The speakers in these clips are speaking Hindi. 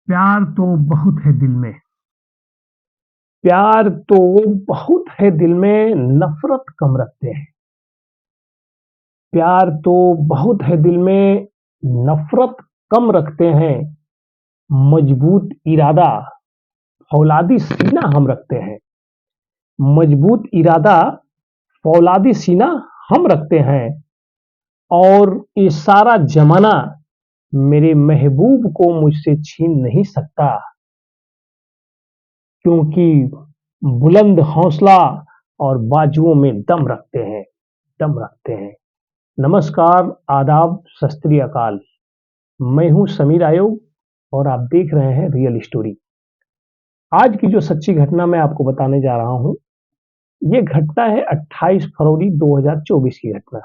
प्यार तो बहुत है दिल में। प्यार तो बहुत है दिल में, नफ़रत कम रखते हैं। प्यार तो बहुत है दिल में, नफ़रत कम रखते हैं। मजबूत इरादा, फौलादी सीना हम रखते हैं। मजबूत इरादा, फौलादी सीना हम रखते हैं। और ये सारा ज़माना मेरे महबूब को मुझसे छीन नहीं सकता। क्योंकि बुलंद हौसला और बाजुओं में दम रखते हैं। नमस्कार, आदाब, सत श्री अकाल। मैं हूँ समीर आयोग और आप देख रहे हैं रियल स्टोरी। आज की जो सच्ची घटना मैं आपको बताने जा रहा हूँ, ये घटना है 28 फरवरी 2024 की घटना।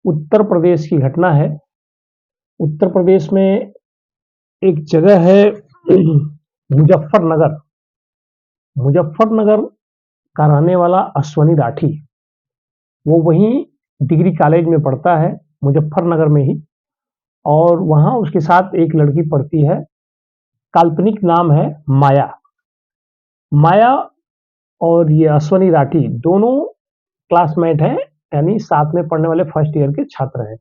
उत्तर प्रदेश की घटना है। उत्तर प्रदेश में एक जगह है मुजफ्फरनगर। मुजफ्फरनगर का रहने वाला अश्वनी राठी, वो वहीं डिग्री कॉलेज में पढ़ता है, मुजफ्फरनगर में ही। और वहाँ उसके साथ एक लड़की पढ़ती है, काल्पनिक नाम है माया। माया और ये अश्वनी राठी दोनों क्लासमेट हैं, यानी साथ में पढ़ने वाले फर्स्ट ईयर के छात्र हैं।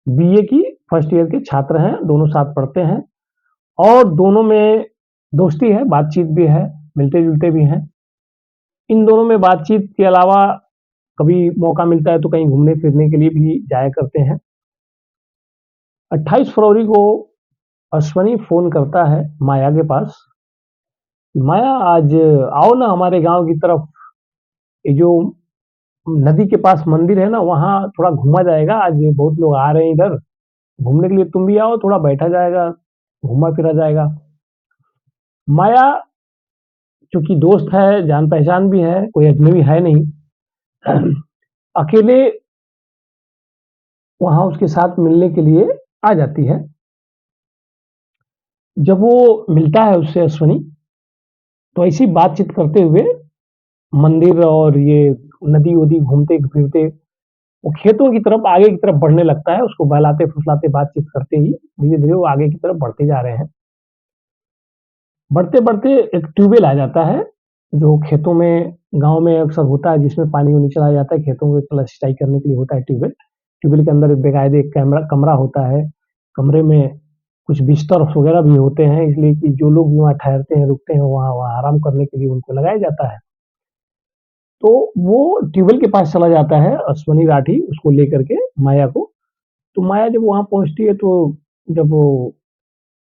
बीए की फर्स्ट ईयर के छात्र हैं, दोनों साथ पढ़ते हैं और दोनों में दोस्ती है, बातचीत भी है, मिलते-जुलते भी हैं। इन दोनों में बातचीत के अलावा कभी मौका मिलता है तो कहीं घूमने-फिरने के लिए भी जाया करते हैं। 28 फरवरी को अश्वनी फ़ोन करता है माया के पास, "माया आज आओ ना हमारे गाँव की तरफ, ये जो नदी के पास मंदिर है ना वहाँ थोड़ा घूमा जाएगा, आज बहुत लोग आ रहे हैं इधर, घूमने के लिए तुम भी आओ, थोड़ा बैठा जाएगा, घूमा-फिरा जाएगा।" माया चूँकि दोस्त है, जान-पहचान भी है, कोई अजनबी है नहीं, अकेले वहाँ उसके साथ मिलने के लिए आ जाती है। जब वो मिलता है उससे अश्वनी, तो ऐसी बातचीत करते हुए मंदिर और ये नदी-वदी घूमते-फिरते वो खेतों की तरफ आगे की तरफ बढ़ने लगता है, उसको बहलाते-फुसलाते बातचीत करते ही धीरे-धीरे वो आगे की तरफ बढ़ते जा रहे हैं। बढ़ते-बढ़ते एक ट्यूबवेल आ जाता है, जो खेतों में गाँव में अक्सर होता है, जिसमें पानी-वानी चला जाता है, खेतों में मतलब सिंचाई करने के लिए होता है ट्यूबवेल। ट्यूबवेल के अंदर बेकायदे एक कमरा होता है, कमरे में कुछ बिस्तर वगैरह भी होते हैं, इसलिए कि जो लोग वहाँ ठहरते हैं, रुकते हैं, वहाँ वहाँ आराम करने के लिए उनको लगाया जाता है। तो वो ट्यूबवेल के पास चला जाता है अश्वनी राठी उसको लेकर के माया को। तो माया जब वहाँ पहुँचती है तो जब वो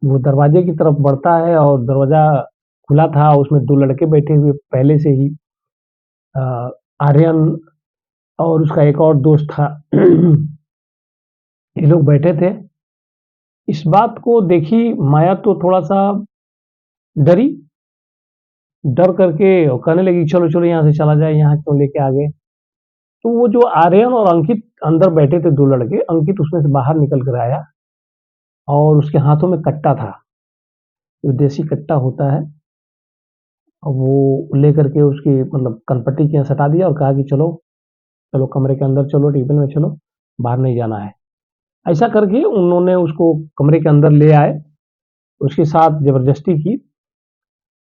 दरवाजे की तरफ बढ़ता है और दरवाज़ा खुला था, उसमें 2 लड़के बैठे हुए पहले से ही, अ, आर्यन और उसका एक और दोस्त था। ये लोग बैठे थे। इस बात को देखी माया तो थोड़ा-सा डरी, डर करके और कहने लगी चलो, चलो यहाँ से चला जाए, यहाँ क्यों लेके आ गए? तो वो जो आर्यन और अंकित अंदर बैठे थे 2 लड़के, अंकित उसमें से बाहर निकल कर आया और उसके हाथों में कट्टा था, जो देसी कट्टा होता है। वो लेकर के उसकी मतलब कनपट्टी के यहाँ सटा दिया और कहा कि चलो, चलो कमरे के अंदर चलो, टेबल में चलो, बाहर नहीं जाना है। ऐसा करके उन्होंने उसको कमरे के अंदर ले आए, उसके साथ ज़बरदस्ती की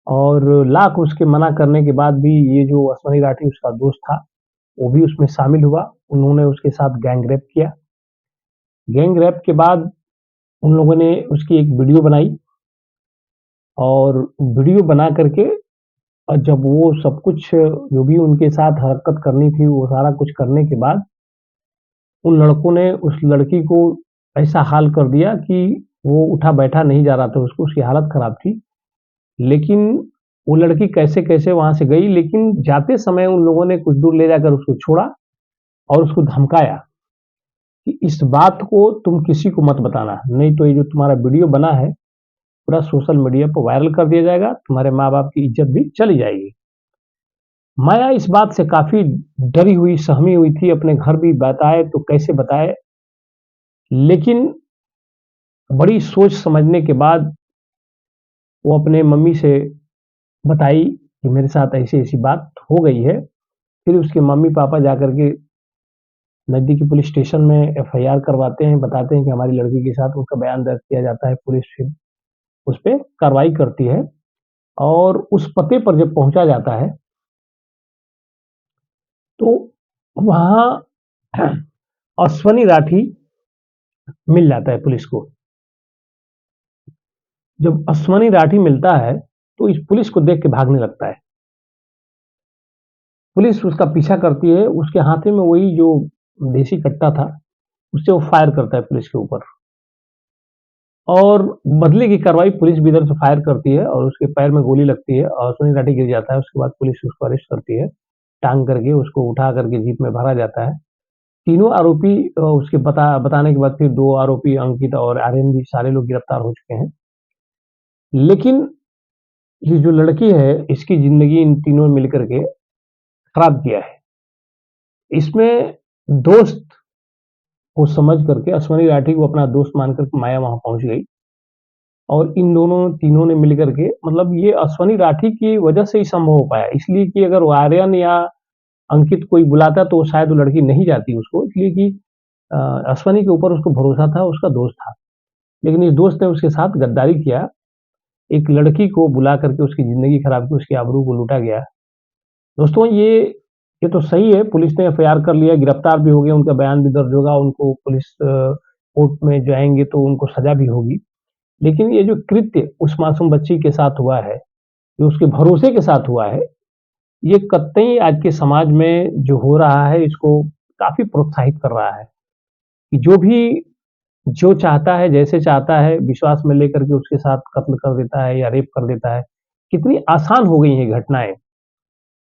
और लाख उसके मना करने के बाद भी ये जो अश्वनी राठी उसका दोस्त था, वो भी उसमें शामिल हुआ। उन्होंने उसके साथ गैंग रेप किया। गैंग रेप के बाद उन लोगों ने उसकी एक वीडियो बनाई और वीडियो बना करके और जब वो सब कुछ जो भी उनके साथ हरकत करनी थी, वो सारा कुछ करने के बाद उन लड़कों ने उस लड़की को ऐसा हाल कर दिया कि वो उठा-बैठा नहीं जा रहा था उसको, उसकी हालत खराब थी। लेकिन वो लड़की कैसे-कैसे वहाँ से गई, लेकिन जाते समय उन लोगों ने कुछ दूर ले जाकर उसको छोड़ा और उसको धमकाया कि इस बात को तुम किसी को मत बताना, नहीं तो ये जो तुम्हारा वीडियो बना है, पूरा सोशल मीडिया पे वायरल कर दिया जाएगा, तुम्हारे माँ-बाप की इज़्ज़त भी चली जाएगी। माया इस बात से काफ़ी डरी हुई, सहमी हुई थी, अपने घर भी बताए तो कैसे बताए? लेकिन बड़ी सोच समझने के बाद वो अपने मम्मी से बताई कि मेरे साथ ऐसी-ऐसी बात हो गई है। फिर उसके मम्मी-पापा जाकर के नज़दीकी पुलिस स्टेशन में एफआईआर करवाते हैं, बताते हैं कि हमारी लड़की के साथ उनका बयान दर्ज किया जाता है पुलिस से। उस पे कार्रवाई करती है और उस पते पर जब पहुँचा जाता है, तो वहाँ अश्वनी राठी मिल जाता है पुलिस को। जब अश्वनी राठी मिलता है, तो इस पुलिस को देख के भागने लगता है। पुलिस उसका पीछा करती है, उसके हाथे में वही जो देसी कट्टा था, उससे वो फायर करता है पुलिस के ऊपर और बदले की कार्रवाई पुलिस भी इधर से फायर करती है और उसके पैर में गोली लगती है और अश्वनी राठी गिर जाता है। उसके बाद पुलिस उसको अरेस्ट करती है, टांग करके उसको उठा करके जीप में भरा जाता है। तीनों आरोपी उसके बताने के बाद फिर 2 आरोपी अंकित और आर्यन भी सारे लोग गिरफ्तार हो चुके हैं। लेकिन ये जो लड़की है, इसकी ज़िंदगी इन तीनों ने मिलकर के खराब किया है। इसमें दोस्त को समझ करके अश्वनी राठी को अपना दोस्त मानकर माया वहाँ पहुँच गई और इन दोनों तीनों ने मिलकर के मतलब ये अश्वनी राठी की वजह से ही संभव हो पाया। इसलिए कि अगर वो आर्यन या अंकित कोई बुलाता तो शायद वो लड़की नहीं जाती उसको इसलिए कि अ, अश्वनी के ऊपर उसको भरोसा था, उसका दोस्त था। लेकिन इस दोस्त ने उसके साथ गद्दारी किया। एक लड़की को बुला करके उसकी ज़िंदगी खराब की, उसकी आबरू को लूटा गया। दोस्तों ये तो सही है, पुलिस ने एफआईआर कर लिया, गिरफ्तार भी हो गए, उनका बयान भी दर्ज होगा, उनको पुलिस कोर्ट में जाएँगे तो उनको सज़ा भी होगी। लेकिन ये जो कृत्य उस मासूम बच्ची के साथ हुआ है, जो उसके भरोसे के साथ हुआ है, ये कतई आज के समाज में जो हो रहा है इसको काफ़ी प्रोत्साहित कर रहा है, कि जो चाहता है, जैसे चाहता है, विश्वास में लेकर के उसके साथ कत्ल कर देता है या रेप कर देता है। कितनी आसान हो गई हैं घटनाएँ।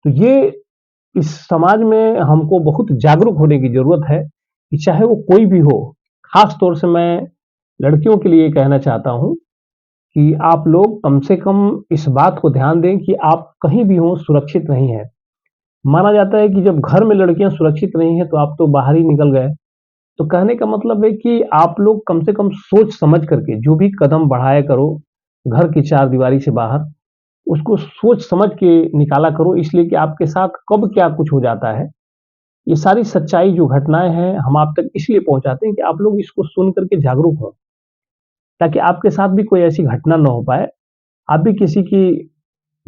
तो ये इस समाज में हमको बहुत जागरूक होने की ज़रूरत है, कि चाहे वो कोई भी हो। ख़ास तौर से मैं लड़कियों के लिए कहना चाहता हूँ, कि आप लोग कम से कम इस बात को ध्यान दें कि आप कहीं भी हों सुरक्षित नहीं हैं। माना जाता है कि जब घर में लड़कियाँ सुरक्षित नहीं हैं, तो आप तो बाहर ही निकल गए। तो कहने का मतलब है कि आप लोग कम से कम सोच समझ करके जो भी कदम बढ़ाया करो, घर की चारदीवारी से बाहर, उसको सोच समझ के निकाला करो इसलिए कि आपके साथ कब क्या कुछ हो जाता है। ये सारी सच्चाई जो घटनाएँ हैं, हम आप तक इसलिए पहुँचाते हैं कि आप लोग इसको सुन कर के जागरूक हों, ताकि आपके साथ भी कोई ऐसी घटना ना हो पाए, आप भी किसी की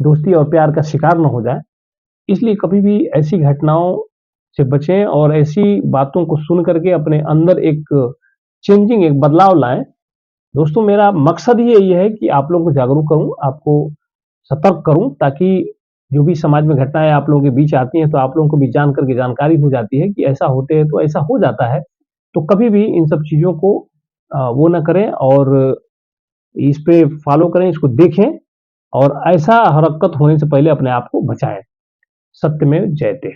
दोस्ती और प्यार का शिकार ना हो जाएँ। इसलिए कभी भी ऐसी घटनाओं से बचें और ऐसी बातों को सुन कर के अपने अंदर एक एक बदलाव लाएँ। दोस्तों मेरा मकसद ही यही है कि आप लोगों को जागरूक करूँ, आपको सतर्क करूँ ताकि जो भी समाज में घटनाएँ आप लोगों के बीच आती हैं, तो आप लोगों को भी जान कर के जानकारी हो जाती है कि ऐसा होते है तो ऐसा हो जाता है। तो कभी भी इन सब चीज़ों को वो ना करें और इस पे फ़ॉलो करें, इसको देखें और ऐसा हरकत होने से पहले अपने आप को बचाएँ। सत्यमेव जयते।